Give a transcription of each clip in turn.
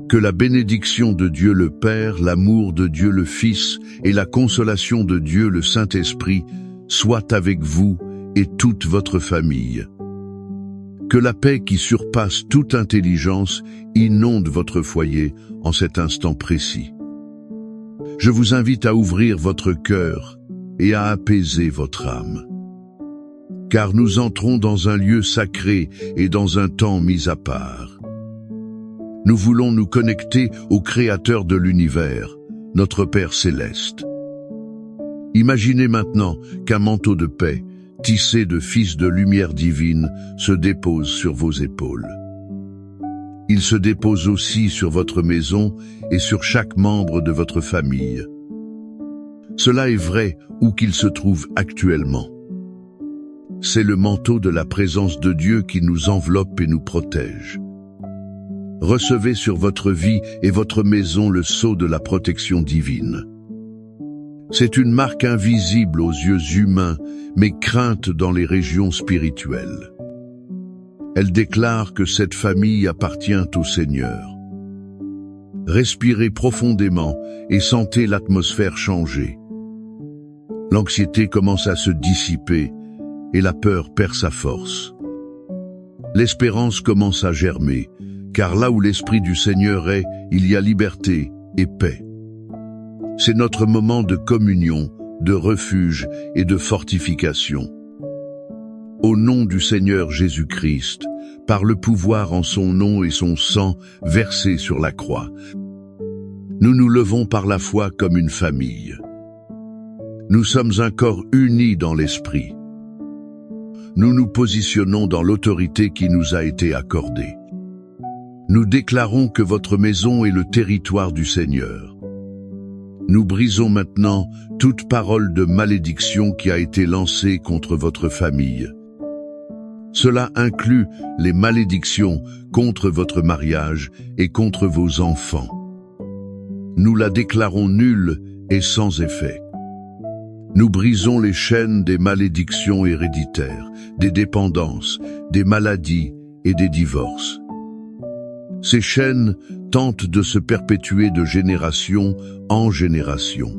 Que la bénédiction de Dieu le Père, l'amour de Dieu le Fils et la consolation de Dieu le Saint-Esprit soient avec vous et toute votre famille. Que la paix qui surpasse toute intelligence inonde votre foyer en cet instant précis. Je vous invite à ouvrir votre cœur et à apaiser votre âme. Car nous entrons dans un lieu sacré et dans un temps mis à part. Nous voulons nous connecter au Créateur de l'univers, notre Père céleste. Imaginez maintenant qu'un manteau de paix, tissé de fils de lumière divine, se dépose sur vos épaules. Il se dépose aussi sur votre maison et sur chaque membre de votre famille. Cela est vrai où qu'il se trouve actuellement. C'est le manteau de la présence de Dieu qui nous enveloppe et nous protège. Recevez sur votre vie et votre maison le sceau de la protection divine. C'est une marque invisible aux yeux humains, mais crainte dans les régions spirituelles. Elle déclare que cette famille appartient au Seigneur. Respirez profondément et sentez l'atmosphère changer. L'anxiété commence à se dissiper et la peur perd sa force. L'espérance commence à germer, car là où l'Esprit du Seigneur est, il y a liberté et paix. C'est notre moment de communion, de refuge et de fortification. Au nom du Seigneur Jésus-Christ, par le pouvoir en son nom et son sang versé sur la croix, nous nous levons par la foi comme une famille. Nous sommes un corps uni dans l'Esprit. Nous nous positionnons dans l'autorité qui nous a été accordée. Nous déclarons que votre maison est le territoire du Seigneur. Nous brisons maintenant toute parole de malédiction qui a été lancée contre votre famille. Cela inclut les malédictions contre votre mariage et contre vos enfants. Nous la déclarons nulle et sans effet. Nous brisons les chaînes des malédictions héréditaires, des dépendances, des maladies et des divorces. Ces chaînes tentent de se perpétuer de génération en génération.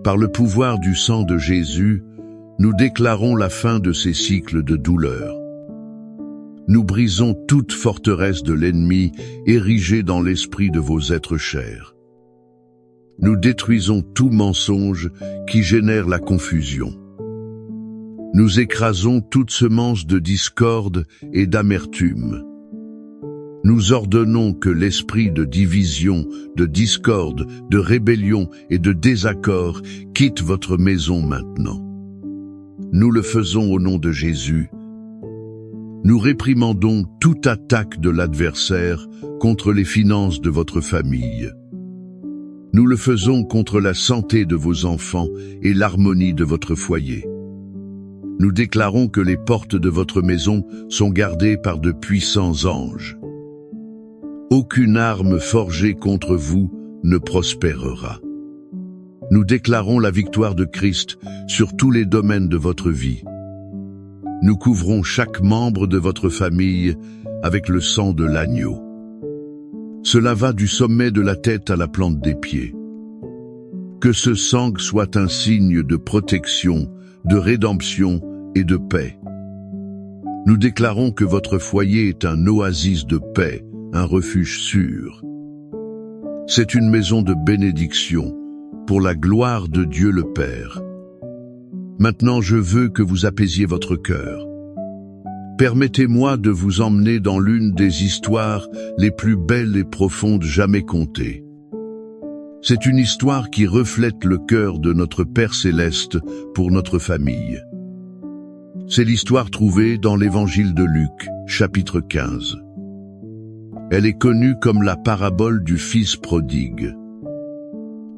Par le pouvoir du sang de Jésus, nous déclarons la fin de ces cycles de douleur. Nous brisons toute forteresse de l'ennemi érigée dans l'esprit de vos êtres chers. Nous détruisons tout mensonge qui génère la confusion. Nous écrasons toute semence de discorde et d'amertume. Nous ordonnons que l'esprit de division, de discorde, de rébellion et de désaccord quitte votre maison maintenant. Nous le faisons au nom de Jésus. Nous réprimandons toute attaque de l'adversaire contre les finances de votre famille. Nous le faisons contre la santé de vos enfants et l'harmonie de votre foyer. Nous déclarons que les portes de votre maison sont gardées par de puissants anges. Aucune arme forgée contre vous ne prospérera. Nous déclarons la victoire de Christ sur tous les domaines de votre vie. Nous couvrons chaque membre de votre famille avec le sang de l'agneau. Cela va du sommet de la tête à la plante des pieds. Que ce sang soit un signe de protection, de rédemption et de paix. Nous déclarons que votre foyer est un oasis de paix, un refuge sûr. C'est une maison de bénédiction, pour la gloire de Dieu le Père. Maintenant, je veux que vous apaisiez votre cœur. Permettez-moi de vous emmener dans l'une des histoires les plus belles et profondes jamais contées. C'est une histoire qui reflète le cœur de notre Père céleste pour notre famille. C'est l'histoire trouvée dans l'Évangile de Luc, chapitre 15. Elle est connue comme la parabole du Fils prodigue.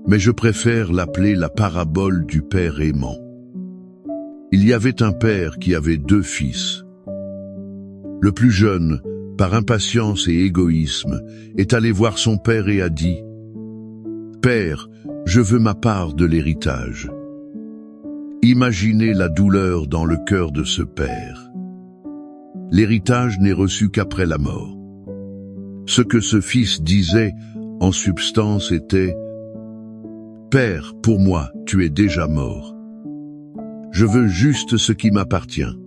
Mais je préfère l'appeler la parabole du Père aimant. Il y avait un père qui avait 2 fils. Le plus jeune, par impatience et égoïsme, est allé voir son père et a dit « Père, je veux ma part de l'héritage. » Imaginez la douleur dans le cœur de ce père. L'héritage n'est reçu qu'après la mort. Ce que ce fils disait, en substance, était « Père, pour moi, tu es déjà mort. Je veux juste ce qui m'appartient. »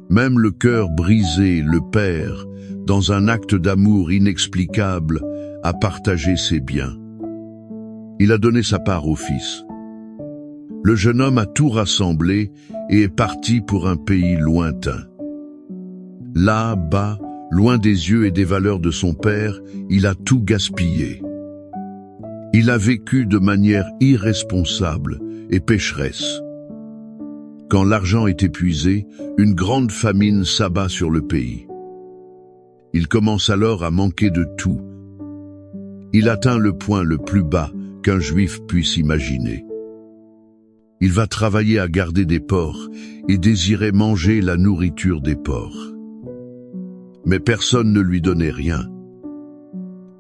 Même le cœur brisé, le père, dans un acte d'amour inexplicable, a partagé ses biens. Il a donné sa part au fils. Le jeune homme a tout rassemblé et est parti pour un pays lointain. Là-bas, loin des yeux et des valeurs de son père, il a tout gaspillé. Il a vécu de manière irresponsable et pécheresse. Quand l'argent est épuisé, une grande famine s'abat sur le pays. Il commence alors à manquer de tout. Il atteint le point le plus bas qu'un juif puisse imaginer. Il va travailler à garder des porcs et désirait manger la nourriture des porcs. Mais personne ne lui donnait rien.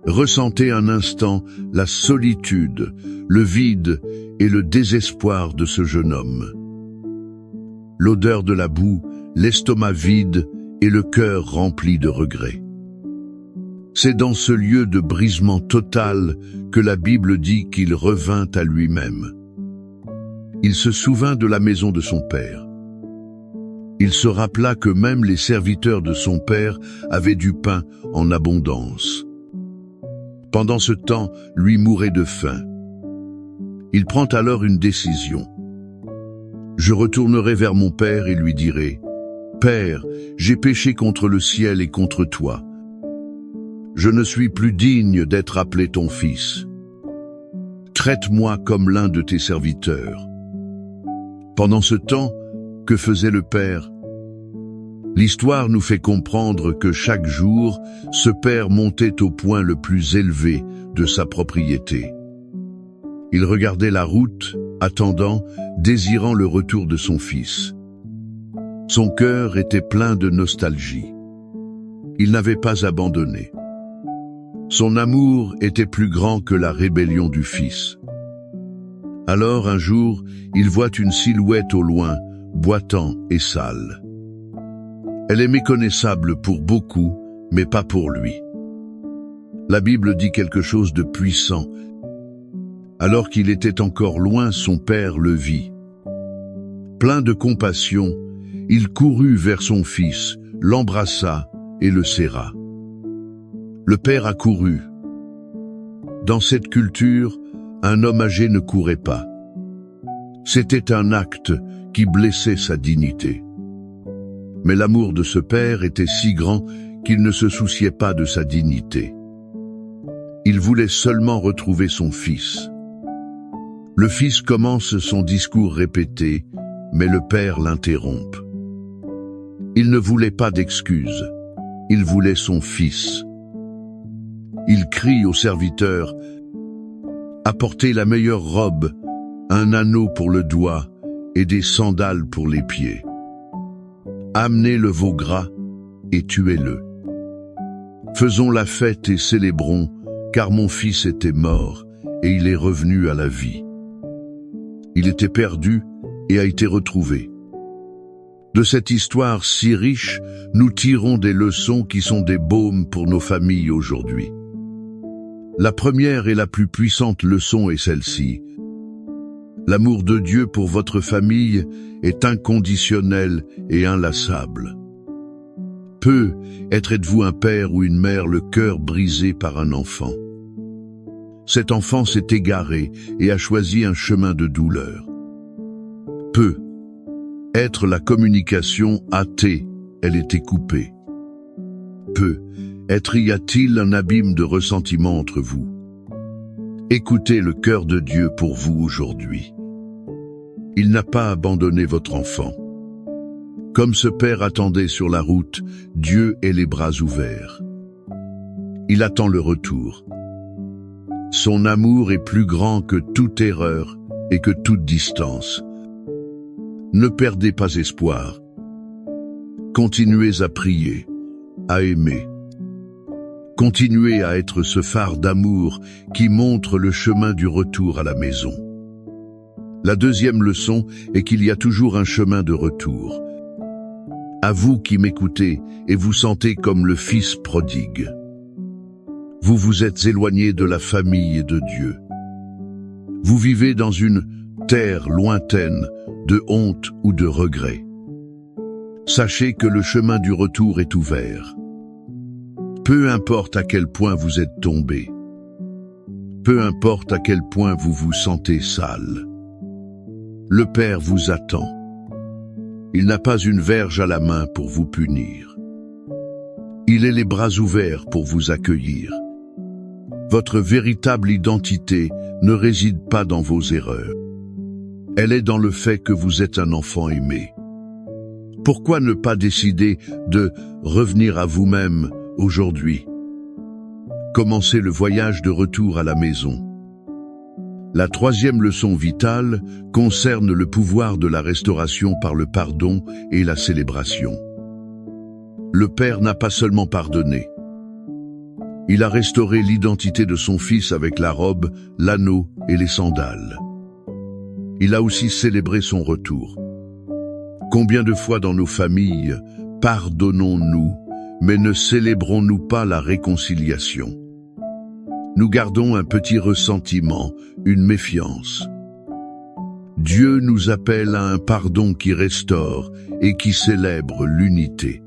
Ressentez un instant la solitude, le vide et le désespoir de ce jeune homme. L'odeur de la boue, l'estomac vide et le cœur rempli de regrets. C'est dans ce lieu de brisement total que la Bible dit qu'il revint à lui-même. Il se souvint de la maison de son père. Il se rappela que même les serviteurs de son père avaient du pain en abondance. Pendant ce temps, lui mourait de faim. Il prend alors une décision. Je retournerai vers mon père et lui dirai, « Père, j'ai péché contre le ciel et contre toi. Je ne suis plus digne d'être appelé ton fils. Traite-moi comme l'un de tes serviteurs. » Pendant ce temps, que faisait le père? L'histoire nous fait comprendre que chaque jour, ce père montait au point le plus élevé de sa propriété. Il regardait la route, attendant, désirant le retour de son fils. Son cœur était plein de nostalgie. Il n'avait pas abandonné. Son amour était plus grand que la rébellion du fils. Alors un jour, il voit une silhouette au loin, boitant et sale. Elle est méconnaissable pour beaucoup, mais pas pour lui. La Bible dit quelque chose de puissant. Alors qu'il était encore loin, son père le vit. Plein de compassion, il courut vers son fils, l'embrassa et le serra. Le père accourut. Dans cette culture, un homme âgé ne courait pas. C'était un acte qui blessait sa dignité. Mais l'amour de ce père était si grand qu'il ne se souciait pas de sa dignité. Il voulait seulement retrouver son fils. Le fils commence son discours répété, mais le père l'interrompt. Il ne voulait pas d'excuses, il voulait son fils. Il crie au serviteur, « Apportez la meilleure robe, un anneau pour le doigt et des sandales pour les pieds. Amenez le veau gras et tuez-le. Faisons la fête et célébrons, car mon fils était mort et il est revenu à la vie. Il était perdu et a été retrouvé. » De cette histoire si riche, nous tirons des leçons qui sont des baumes pour nos familles aujourd'hui. La première et la plus puissante leçon est celle-ci. L'amour de Dieu pour votre famille est inconditionnel et inlassable. Peu êtes-vous un père ou une mère le cœur brisé par un enfant. Cet enfant s'est égaré et a choisi un chemin de douleur. Peu être la communication hâtée, elle était coupée. Peu y a-t-il un abîme de ressentiment entre vous. Écoutez le cœur de Dieu pour vous aujourd'hui. Il n'a pas abandonné votre enfant. Comme ce père attendait sur la route, Dieu est les bras ouverts. Il attend le retour. Son amour est plus grand que toute erreur et que toute distance. Ne perdez pas espoir. Continuez à prier, à aimer. Continuez à être ce phare d'amour qui montre le chemin du retour à la maison. La deuxième leçon est qu'il y a toujours un chemin de retour. À vous qui m'écoutez et vous sentez comme le fils prodigue. Vous vous êtes éloigné de la famille et de Dieu. Vous vivez dans une terre lointaine de honte ou de regret. Sachez que le chemin du retour est ouvert. Peu importe à quel point vous êtes tombé. Peu importe à quel point vous vous sentez sale. Le Père vous attend. Il n'a pas une verge à la main pour vous punir. Il est les bras ouverts pour vous accueillir. Votre véritable identité ne réside pas dans vos erreurs. Elle est dans le fait que vous êtes un enfant aimé. Pourquoi ne pas décider de revenir à vous-même aujourd'hui? Commencez le voyage de retour à la maison. La troisième leçon vitale concerne le pouvoir de la restauration par le pardon et la célébration. Le Père n'a pas seulement pardonné. Il a restauré l'identité de son Fils avec la robe, l'anneau et les sandales. Il a aussi célébré son retour. Combien de fois dans nos familles pardonnons-nous, mais ne célébrons-nous pas la réconciliation? Nous gardons un petit ressentiment, une méfiance. Dieu nous appelle à un pardon qui restaure et qui célèbre l'unité.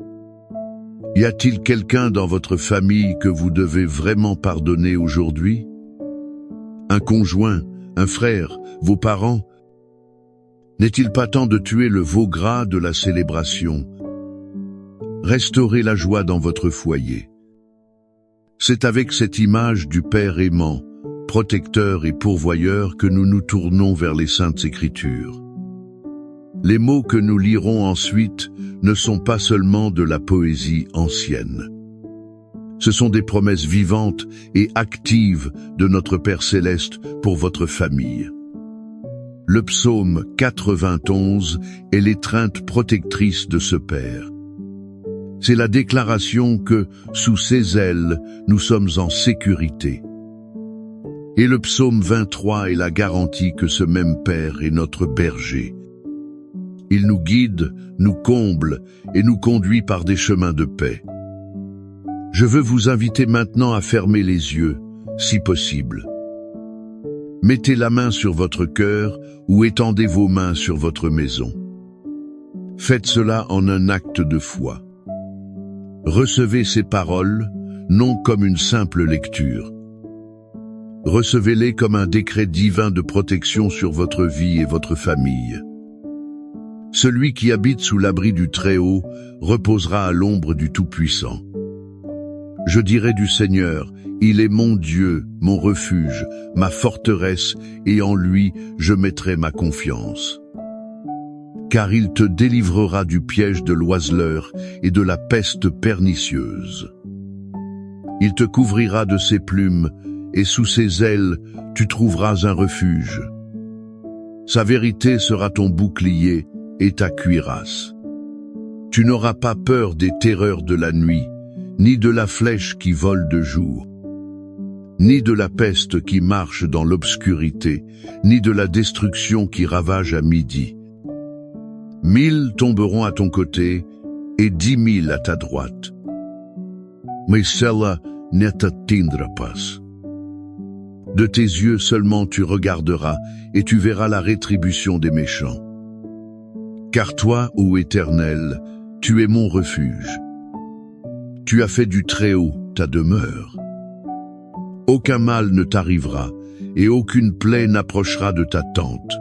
Y a-t-il quelqu'un dans votre famille que vous devez vraiment pardonner aujourd'hui? Un conjoint, un frère, vos parents? N'est-il pas temps de tuer le veau gras de la célébration? Restaurez la joie dans votre foyer. C'est avec cette image du Père aimant, protecteur et pourvoyeur que nous nous tournons vers les Saintes Écritures. Les mots que nous lirons ensuite ne sont pas seulement de la poésie ancienne. Ce sont des promesses vivantes et actives de notre Père Céleste pour votre famille. Le psaume 91 est l'étreinte protectrice de ce Père. C'est la déclaration que, sous ses ailes, nous sommes en sécurité. Et le psaume 23 est la garantie que ce même Père est notre berger. Il nous guide, nous comble et nous conduit par des chemins de paix. Je veux vous inviter maintenant à fermer les yeux, si possible. Mettez la main sur votre cœur ou étendez vos mains sur votre maison. Faites cela en un acte de foi. Recevez ces paroles, non comme une simple lecture. Recevez-les comme un décret divin de protection sur votre vie et votre famille. Celui qui habite sous l'abri du Très-Haut reposera à l'ombre du Tout-Puissant. Je dirai du Seigneur, il est mon Dieu, mon refuge, ma forteresse, et en lui je mettrai ma confiance. Car il te délivrera du piège de l'oiseleur et de la peste pernicieuse. Il te couvrira de ses plumes, et sous ses ailes tu trouveras un refuge. Sa vérité sera ton bouclier et ta cuirasse. Tu n'auras pas peur des terreurs de la nuit, ni de la flèche qui vole de jour, ni de la peste qui marche dans l'obscurité, ni de la destruction qui ravage à midi. 1000 tomberont à ton côté et 10 000 à ta droite. Mais cela ne t'atteindra pas. De tes yeux seulement tu regarderas et tu verras la rétribution des méchants. Car toi, ô Éternel, tu es mon refuge. Tu as fait du Très-Haut ta demeure. Aucun mal ne t'arrivera et aucune plaie n'approchera de ta tente.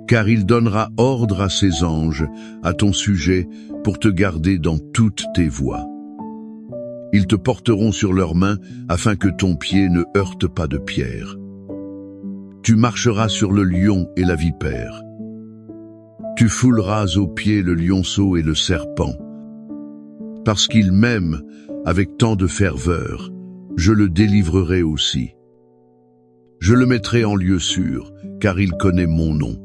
Car il donnera ordre à ses anges à ton sujet pour te garder dans toutes tes voies. Ils te porteront sur leurs mains afin que ton pied ne heurte pas de pierre. Tu marcheras sur le lion et la vipère. Tu fouleras aux pieds le lionceau et le serpent. Parce qu'il m'aime avec tant de ferveur, je le délivrerai aussi. Je le mettrai en lieu sûr, car il connaît mon nom.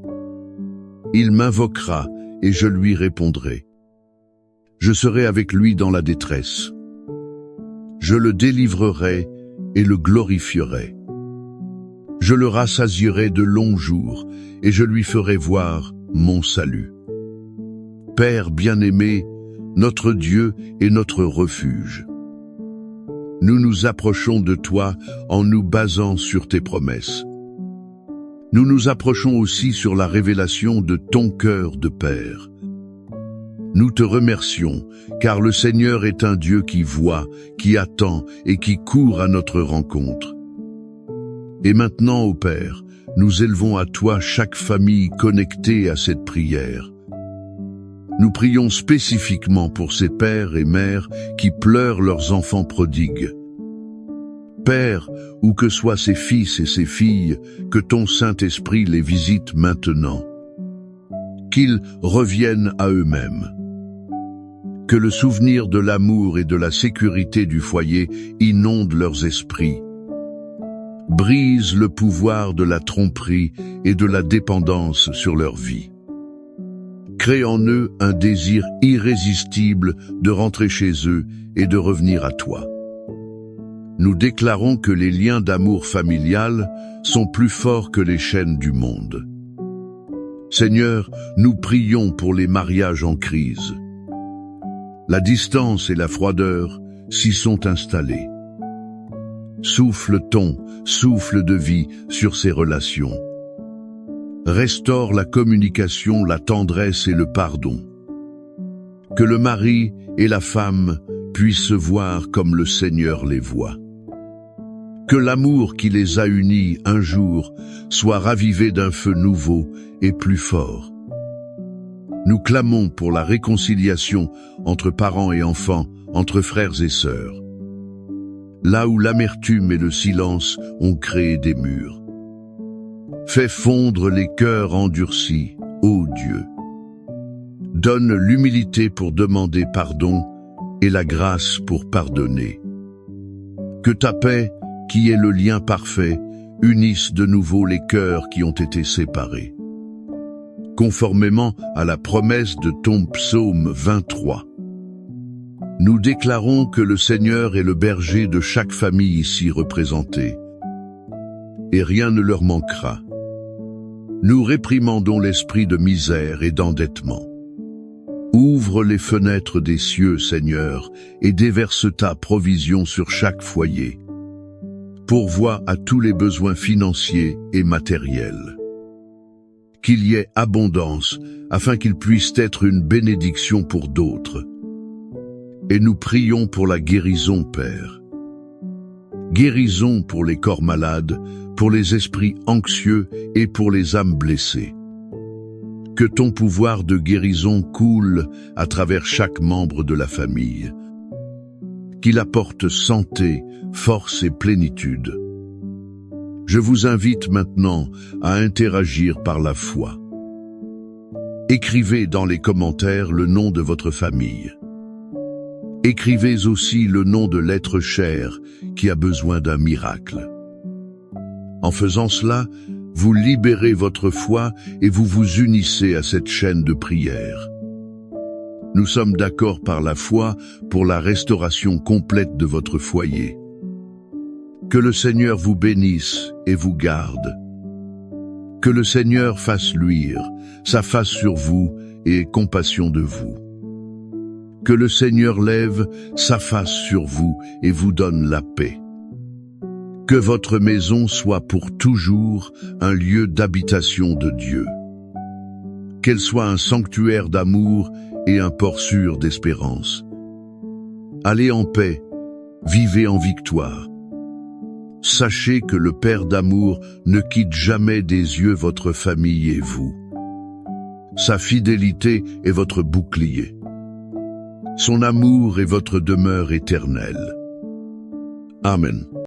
Il m'invoquera et je lui répondrai. Je serai avec lui dans la détresse. Je le délivrerai et le glorifierai. Je le rassasierai de longs jours et je lui ferai voir mon salut. Père bien-aimé, notre Dieu est notre refuge. nous nous approchons de toi en nous basant sur tes promesses. Nous nous approchons aussi sur la révélation de ton cœur de Père. Nous te remercions, car le Seigneur est un Dieu qui voit, qui attend et qui court à notre rencontre. Et maintenant, ô Père, nous élevons à toi chaque famille connectée à cette prière. Nous prions spécifiquement pour ces pères et mères qui pleurent leurs enfants prodigues. Père, où que soient ces fils et ces filles, que ton Saint-Esprit les visite maintenant. Qu'ils reviennent à eux-mêmes. Que le souvenir de l'amour et de la sécurité du foyer inonde leurs esprits. Brise le pouvoir de la tromperie et de la dépendance sur leur vie. Crée en eux un désir irrésistible de rentrer chez eux et de revenir à toi. Nous déclarons que les liens d'amour familial sont plus forts que les chaînes du monde. Seigneur, nous prions pour les mariages en crise. La distance et la froideur s'y sont installées. Souffle de vie sur ces relations. Restaure la communication, la tendresse et le pardon. Que le mari et la femme puissent se voir comme le Seigneur les voit. Que l'amour qui les a unis un jour soit ravivé d'un feu nouveau et plus fort. Nous clamons pour la réconciliation entre parents et enfants, entre frères et sœurs. Là où l'amertume et le silence ont créé des murs. Fais fondre les cœurs endurcis, ô Dieu. Donne l'humilité pour demander pardon et la grâce pour pardonner. Que ta paix, qui est le lien parfait, unisse de nouveau les cœurs qui ont été séparés. Conformément à la promesse de ton psaume 23. Nous déclarons que le Seigneur est le berger de chaque famille ici représentée, et rien ne leur manquera. Nous réprimandons l'esprit de misère et d'endettement. Ouvre les fenêtres des cieux, Seigneur, et déverse ta provision sur chaque foyer. Pourvois à tous les besoins financiers et matériels. Qu'il y ait abondance, afin qu'ils puissent être une bénédiction pour d'autres. Et nous prions pour la guérison, Père. Guérison pour les corps malades, pour les esprits anxieux et pour les âmes blessées. Que ton pouvoir de guérison coule à travers chaque membre de la famille. Qu'il apporte santé, force et plénitude. Je vous invite maintenant à interagir par la foi. Écrivez dans les commentaires le nom de votre famille. Écrivez aussi le nom de l'être cher qui a besoin d'un miracle. En faisant cela, vous libérez votre foi et vous vous unissez à cette chaîne de prière. Nous sommes d'accord par la foi pour la restauration complète de votre foyer. Que le Seigneur vous bénisse et vous garde. Que le Seigneur fasse luire sa face sur vous et ait compassion de vous. Que le Seigneur lève sa face sur vous et vous donne la paix. Que votre maison soit pour toujours un lieu d'habitation de Dieu. Qu'elle soit un sanctuaire d'amour et un port sûr d'espérance. Allez en paix, vivez en victoire. Sachez que le Père d'amour ne quitte jamais des yeux votre famille et vous. Sa fidélité est votre bouclier. Son amour est votre demeure éternelle. Amen.